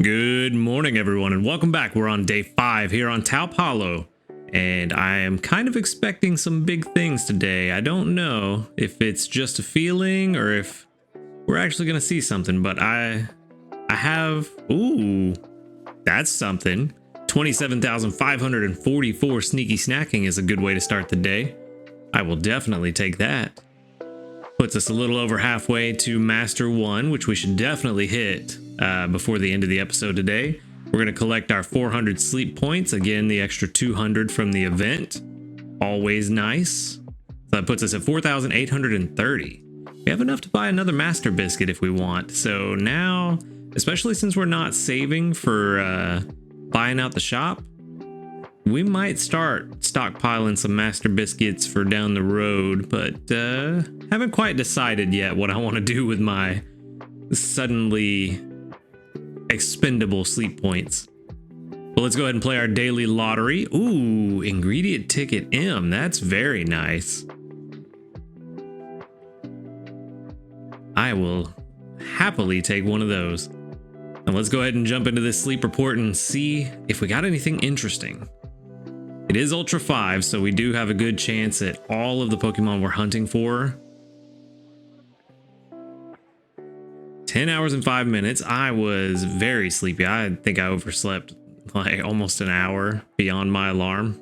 Good morning, everyone, and welcome back. We're on day 5 here on Taup Hollow, and I am kind of expecting some big things today. I don't know if it's just a feeling or if we're actually going to see something, but I have... Ooh, that's something. 27,544 sneaky snacking is a good way to start the day. I will definitely take that. Puts us a little over halfway to Master 1, which we should definitely hit before the end of the episode today. We're going to collect our 400 sleep points. Again, the extra 200 from the event. Always nice. So that puts us at 4,830. We have enough to buy another Master Biscuit if we want. So now, especially since we're not saving for buying out the shop, we might start stockpiling some Master Biscuits for down the road, but haven't quite decided yet what I want to do with my suddenly expendable sleep points. Well, let's go ahead and play our daily lottery. Ooh, ingredient ticket M. That's very nice. I will happily take one of those. And let's go ahead and jump into this sleep report and see if we got anything interesting. It is Ultra 5, so we do have a good chance at all of the Pokemon we're hunting for. 10 hours and 5 minutes. I was very sleepy. I think I overslept like almost an hour beyond my alarm.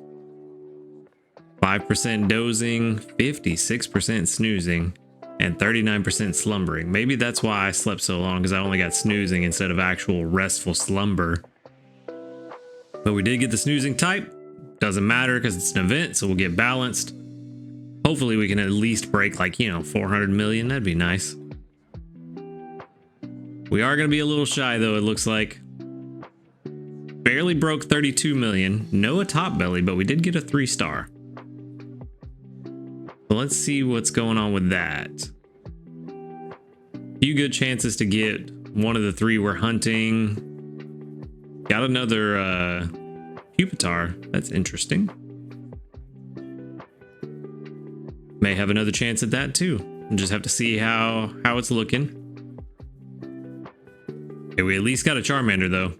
5% dozing, 56% snoozing, and 39% slumbering. Maybe that's why I slept so long, because I only got snoozing instead of actual restful slumber. But we did get the snoozing type. Doesn't matter because it's an event, so we'll get balanced. Hopefully we can at least break like, 400 million. That'd be nice. We are going to be a little shy though, it looks like. Barely broke 32 million. No a top belly, but we did get a 3-star. So let's see what's going on with that. Few good chances to get one of the 3 we're hunting. Got another Pupitar. That's interesting. May have another chance at that too. We'll just have to see how it's looking. Okay, we at least got a Charmander though.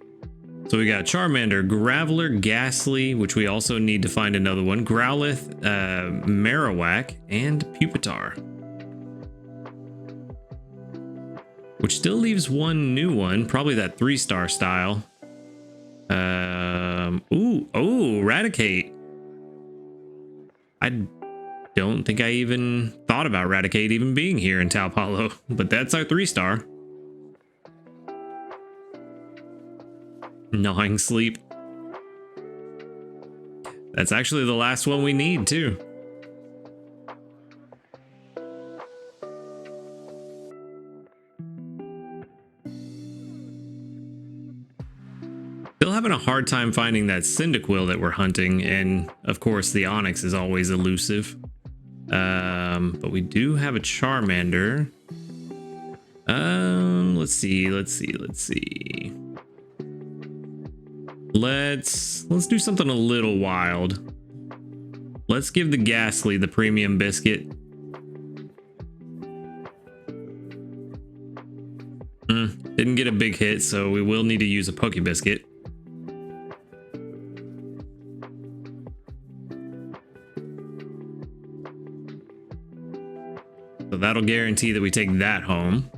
So we got Charmander, Graveler, Ghastly, which we also need to find another one, Growlithe, Marowak, and Pupitar. Which still leaves one new one, probably that 3-star style. Raticate. I don't think I even thought about Raticate even being here in Taup Hollow, but that's our 3-star. Gnawing sleep. That's actually the last one we need too. Still having a hard time finding that Cyndaquil that we're hunting, and of course the Onyx is always elusive. But we do have a Charmander. Let's see. Let's do something a little wild. Let's give the Ghastly the premium biscuit. Didn't get a big hit, so we will need to use a Poke Biscuit. So that'll guarantee that we take that home.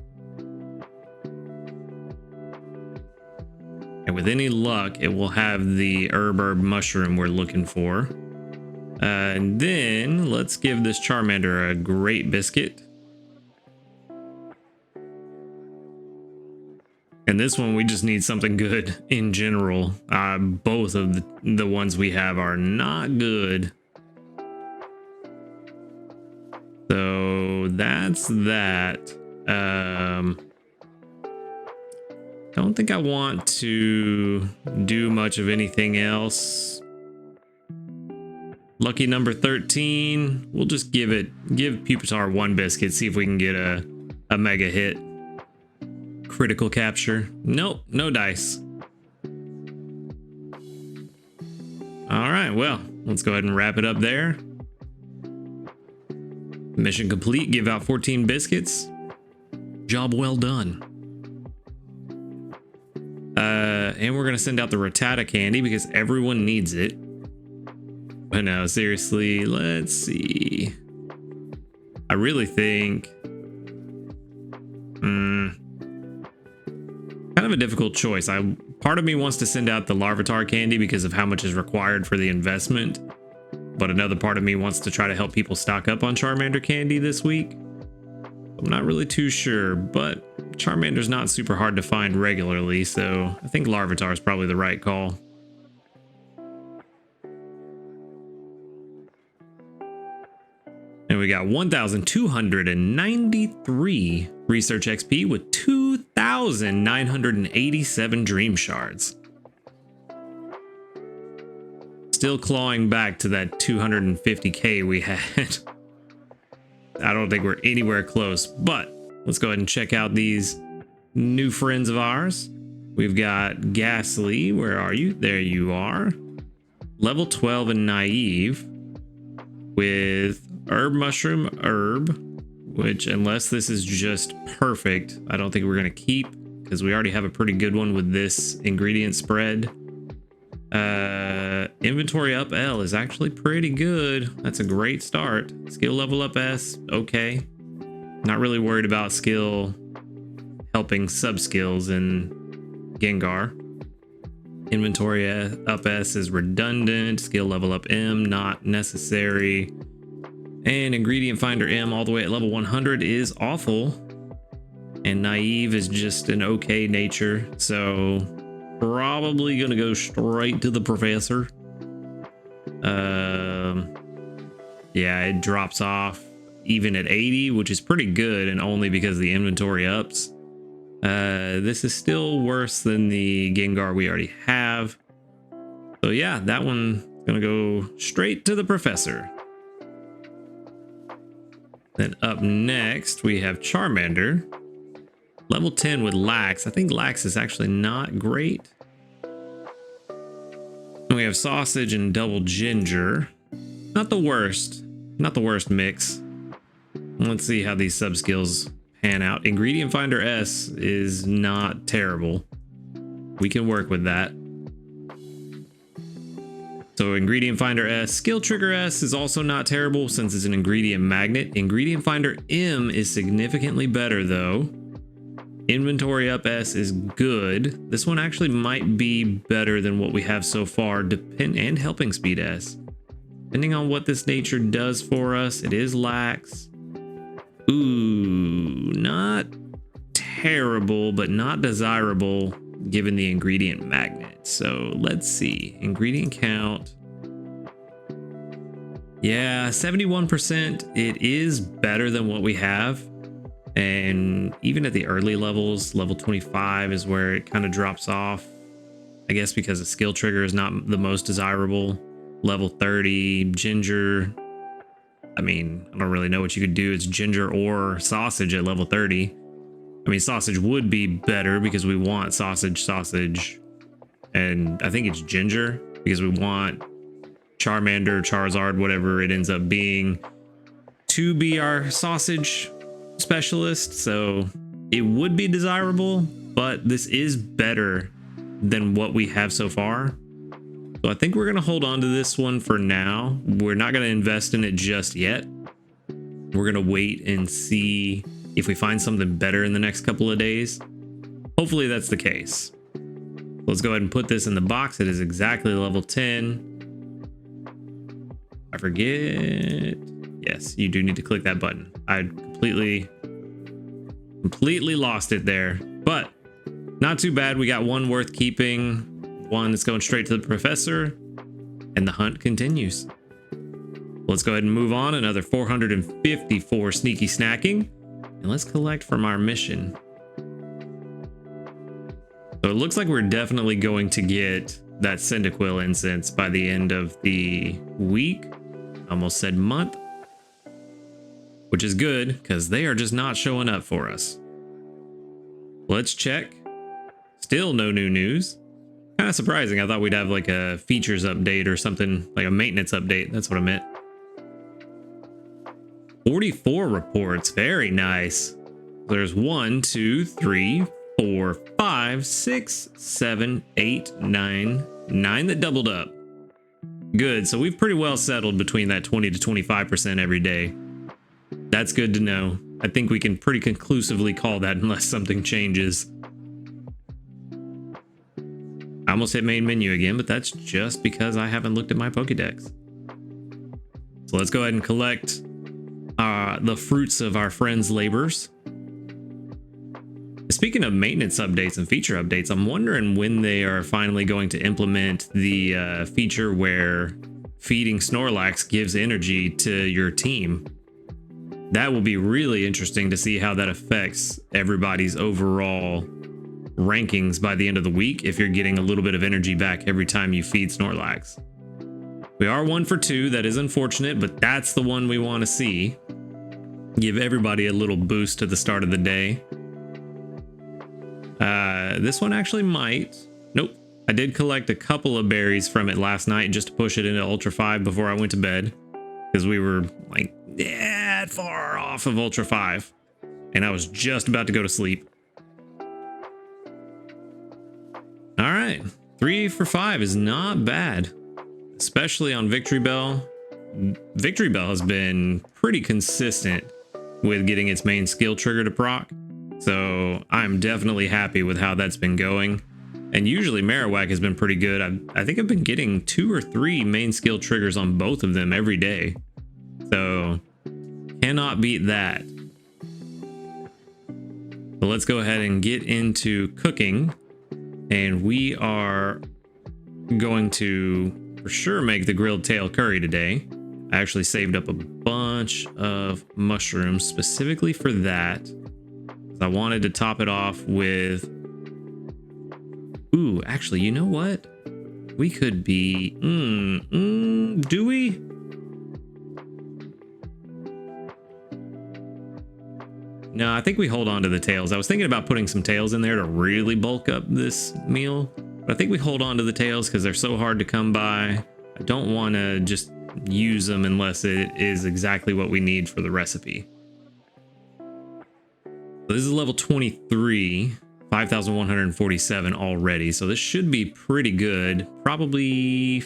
And with any luck, it will have the herb mushroom we're looking for. And then let's give this Charmander a great biscuit. And this one, we just need something good in general. Both of the ones we have are not good. So that's that. Don't think I want to do much of anything else. Lucky number 13. We'll just give Pupitar 1 biscuit, see if we can get a mega hit. Critical capture. Nope, no dice. All right, well, let's go ahead and wrap it up there. Mission complete. Give out 14 biscuits. Job well done. And we're going to send out the Rattata candy because everyone needs it. But no, seriously, let's see. I really think... kind of a difficult choice. Part of me wants to send out the Larvitar candy because of how much is required for the investment. But another part of me wants to try to help people stock up on Charmander candy this week. I'm not really too sure, but Charmander's not super hard to find regularly, so I think Larvitar is probably the right call. And we got 1,293 research XP with 2,987 dream shards. Still clawing back to that 250k we had. I don't think we're anywhere close, but let's go ahead and check out these new friends of ours. We've got Ghastly. Where are you? There you are. Level 12 and Naive with Herb Mushroom Herb, which unless this is just perfect, I don't think we're going to keep because we already have a pretty good one with this ingredient spread. Inventory up L is actually pretty good. That's a great start. Skill level up S, okay. Not really worried about skill helping sub skills in Gengar. Inventory up S is redundant. Skill level up M, not necessary. And ingredient finder M all the way at level 100 is awful. And Naive is just an okay nature. So probably gonna go straight to the professor. Yeah, it drops off even at 80, which is pretty good, and only because the inventory ups. This is still worse than the Gengar we already have. So yeah, that one's gonna go straight to the professor. Then up next we have Charmander. Level 10 with Lax. I think Lax is actually not great. And we have Sausage and Double Ginger. Not the worst. Not the worst mix. Let's see how these sub skills pan out. Ingredient Finder S is not terrible. We can work with that. So Ingredient Finder S. Skill Trigger S is also not terrible since it's an ingredient magnet. Ingredient Finder M is significantly better though. Inventory up S is good. This one actually might be better than what we have so far, and helping speed S. Depending on what this nature does for us, it is Lax. Ooh, not terrible, but not desirable given the ingredient magnet. So let's see. Ingredient count. Yeah, 71%. It is better than what we have. And even at the early levels, level 25 is where it kind of drops off. I guess because the skill trigger is not the most desirable. Level 30, Ginger. I mean, I don't really know what you could do. It's Ginger or Sausage at level 30. I mean, Sausage would be better because we want Sausage. And I think it's Ginger because we want Charmander, Charizard, whatever it ends up being, to be our Sausage specialist. So it would be desirable, but this is better than what we have so far. So I think we're going to hold on to this one for now. We're not going to invest in it just yet. We're going to wait and see if we find something better in the next couple of days. Hopefully that's the case. Let's go ahead and put this in the box. It is exactly level 10. I forget. Yes, you do need to click that button. I completely lost it there, but not too bad. We got one worth keeping, one that's going straight to the professor, and the hunt continues. Let's go ahead and move on. Another 454 sneaky snacking, and let's collect from our mission. So it looks like we're definitely going to get that Cyndaquil incense by the end of the week. Almost said month. Which is good, because they are just not showing up for us. Let's check. Still no new news. Kind of surprising. I thought we'd have like a features update or something, like a maintenance update. That's what I meant. 44 reports. Very nice. There's 1, 2, 3, 4, 5, 6, 7, 8, 9. 9 that doubled up. Good. So we've pretty well settled between that 20 to 25% every day. That's good to know. I think we can pretty conclusively call that unless something changes. I almost hit main menu again, but that's just because I haven't looked at my Pokédex. So let's go ahead and collect the fruits of our friends' labors. Speaking of maintenance updates and feature updates, I'm wondering when they are finally going to implement the feature where feeding Snorlax gives energy to your team. That will be really interesting to see how that affects everybody's overall rankings by the end of the week if you're getting a little bit of energy back every time you feed Snorlax. We are 1 for 2. That is unfortunate, but that's the one we want to see. Give everybody a little boost to the start of the day. This one actually might. Nope. I did collect a couple of berries from it last night just to push it into Ultra 5 before I went to bed. Because we were like that far off of Ultra 5. And I was just about to go to sleep. All right. 3 for 5 is not bad. Especially on Victory Bell. Victory Bell has been pretty consistent with getting its main skill trigger to proc. So I'm definitely happy with how that's been going. And usually Marowak has been pretty good. I think I've been getting 2 or 3 main skill triggers on both of them every day. So cannot beat that. So let's go ahead and get into cooking. And we are going to for sure make the grilled tail curry today. I actually saved up a bunch of mushrooms specifically for that. I wanted to top it off with... Ooh, actually, you know what? We could be... do we? No, I think we hold on to the tails. I was thinking about putting some tails in there to really bulk up this meal. But I think we hold on to the tails because they're so hard to come by. I don't want to just use them unless it is exactly what we need for the recipe. So this is level 23, 5,147 already. So this should be pretty good. Probably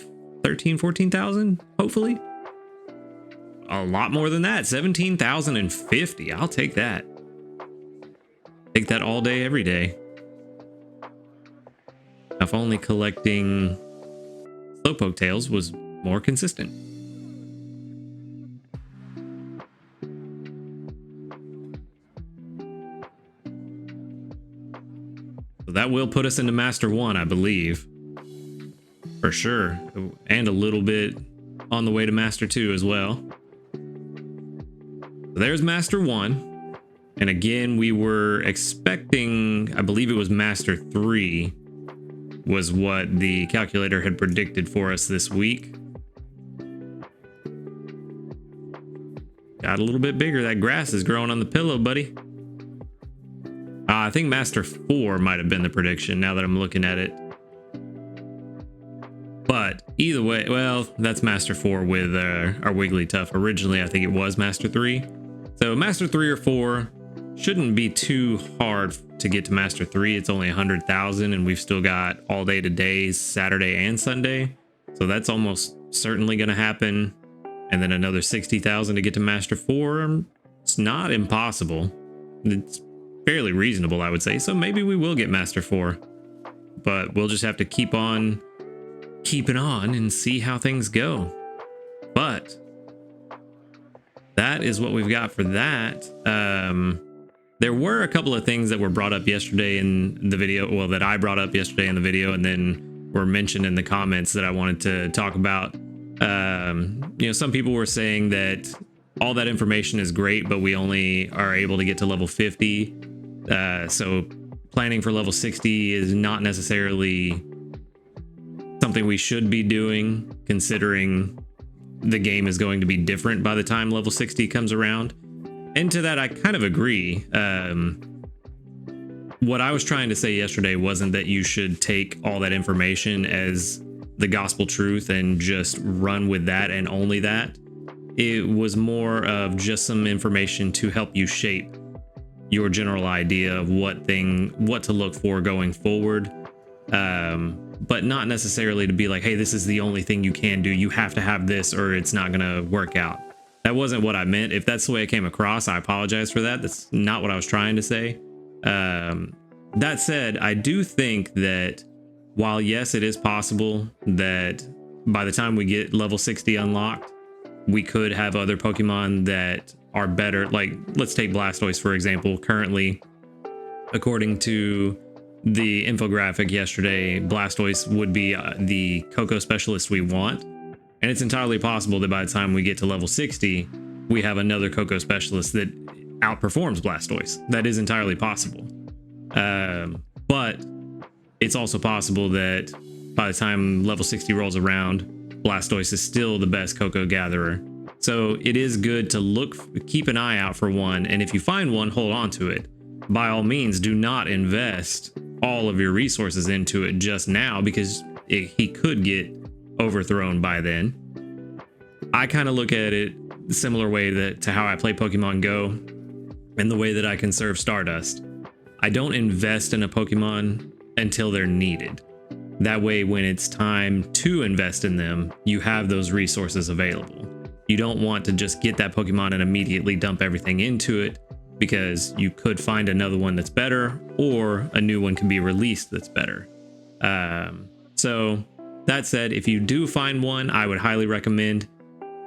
13, 14,000, hopefully. A lot more than that, 17,050. I'll take that. Take that all day, every day. If only collecting Slowpoke tails was more consistent. So that will put us into Master 1, I believe. For sure. And a little bit on the way to Master 2 as well. So there's Master 1. And again, we were expecting, I believe it was Master 3 was what the calculator had predicted for us this week. Got a little bit bigger. That grass is growing on the pillow, buddy. I think Master 4 might have been the prediction now that I'm looking at it. But either way, well, that's Master 4 with our Wigglytuff. Originally, I think it was Master 3. So Master 3 or 4 shouldn't be too hard to get to Master 3. It's only 100,000 and we've still got all day today, Saturday and Sunday. So that's almost certainly going to happen. And then another 60,000 to get to Master 4. It's not impossible. It's fairly reasonable, I would say. So maybe we will get Master 4. But we'll just have to keep on keeping on and see how things go. But that is what we've got for that. There were a couple of things that were brought up yesterday in the video, well, that I brought up yesterday in the video and then were mentioned in the comments that I wanted to talk about. You know, some people were saying that all that information is great, but we only are able to get to level 50. So planning for level 60 is not necessarily something we should be doing, considering the game is going to be different by the time level 60 comes around. And to that, I kind of agree. What I was trying to say yesterday wasn't that you should take all that information as the gospel truth and just run with that and only that. It was more of just some information to help you shape your general idea of what to look for going forward. But not necessarily to be like, hey, this is the only thing you can do. You have to have this or it's not going to work out. That wasn't what I meant. If that's the way it came across, I apologize for that. That's not what I was trying to say. That said, I do think that while yes, it is possible that by the time we get level 60 unlocked, we could have other Pokemon that are better. Like, let's take Blastoise, for example. Currently, according to the infographic yesterday, Blastoise would be the Cocoa specialist we want. And it's entirely possible that by the time we get to level 60, we have another Cocoa specialist that outperforms Blastoise. That is entirely possible. But it's also possible that by the time level 60 rolls around, Blastoise is still the best Cocoa gatherer. So it is good to keep an eye out for one. And if you find one, hold on to it. By all means, do not invest all of your resources into it just now, because he could get overthrown by then. I kind of look at it a similar way to how I play Pokemon Go and the way that I conserve Stardust. I don't invest in a Pokemon until they're needed. That way, when it's time to invest in them, you have those resources available. You don't want to just get that Pokemon and immediately dump everything into it, because you could find another one that's better, or a new one can be released that's better. So that said, if you do find one, I would highly recommend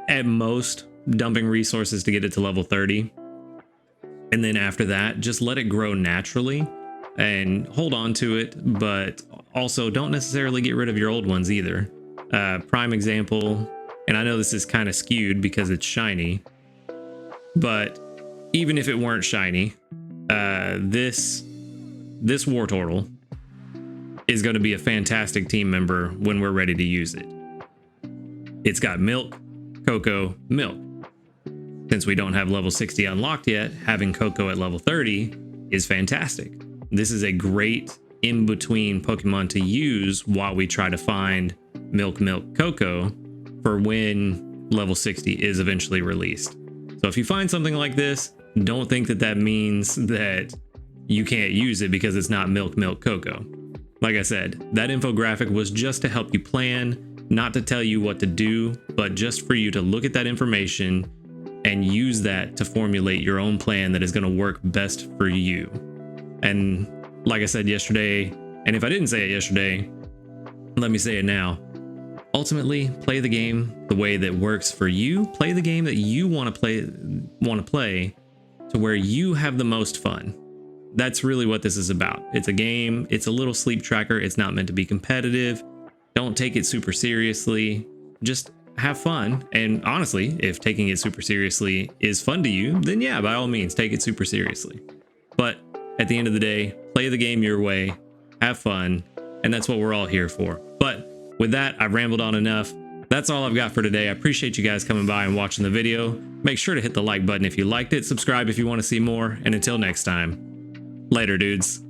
at most dumping resources to get it to level 30. And then after that, just let it grow naturally and hold on to it, but also don't necessarily get rid of your old ones either. Prime example, and I know this is kind of skewed because it's shiny, but even if it weren't shiny, this Wartortle is going to be a fantastic team member when we're ready to use it. It's got milk, cocoa, milk. Since we don't have level 60 unlocked yet, having cocoa at level 30 is fantastic. This is a great in-between Pokemon to use while we try to find milk, cocoa for when level 60 is eventually released. So if you find something like this, don't think that that means that you can't use it because it's not milk, cocoa. Like I said, that infographic was just to help you plan, not to tell you what to do, but just for you to look at that information and use that to formulate your own plan that is going to work best for you. And like I said yesterday, and if I didn't say it yesterday, let me say it now. Ultimately, play the game the way that works for you. Play the game that you want to play to where you have the most fun. That's really what this is about. It's a game. It's a little sleep tracker. It's not meant to be competitive. Don't take it super seriously. Just have fun. And honestly, if taking it super seriously is fun to you, then yeah, by all means, take it super seriously. But at the end of the day, play the game your way, have fun, and that's what we're all here for. But with that, I've rambled on enough. That's all I've got for today. I appreciate you guys coming by and watching the video. Make sure to hit the like button if you liked it, subscribe if you want to see more, and until next time, later dudes.